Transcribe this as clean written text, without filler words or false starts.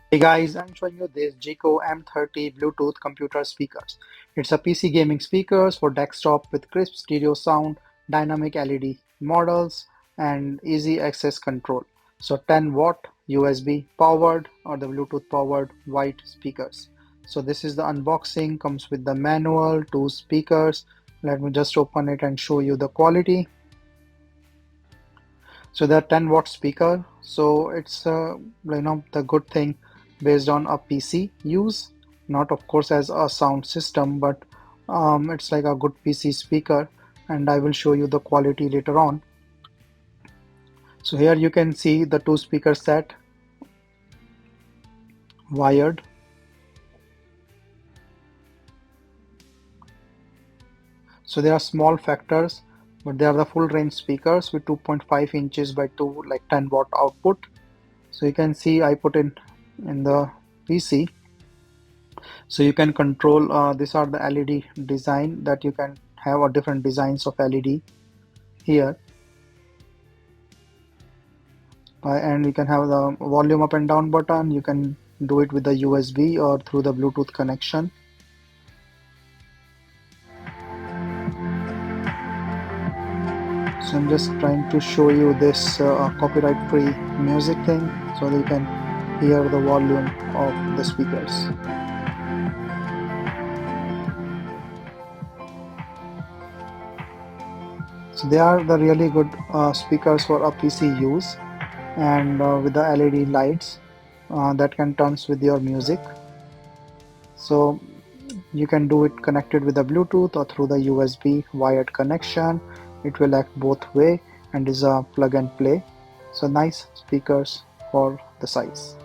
Hey guys, I'm showing you this Jeecoo M30 Bluetooth computer speakers. It's a PC gaming speakers for desktop with crisp stereo sound, dynamic LED models, and easy access control. So 10 watt USB powered or the Bluetooth powered white speakers. So this is the unboxing, comes with the manual, two speakers. Let me just open it and show you the quality. So they're 10-watt speaker. So it's the good thing based on a PC use, not of course as a sound system, but it's like a good PC speaker, and I will show you the quality later on. So here you can see the two speaker set wired. So they are small factors, but they are the full range speakers with 2.5 inches by 2 like 10 watt output. So you can see I put in the PC. So you can control, these are the LED design that you can have a different designs of LED here. And you can have the volume up and down button. You can do it with the USB or through the Bluetooth connection. So I'm just trying to show you this copyright free music thing so that you can hear the volume of the speakers. So they are the really good speakers for a PC use, and with the LED lights that can turns with your music. So you can do it connected with the Bluetooth or through the USB wired connection. It will act both way and is a plug and play. So nice speakers for the size.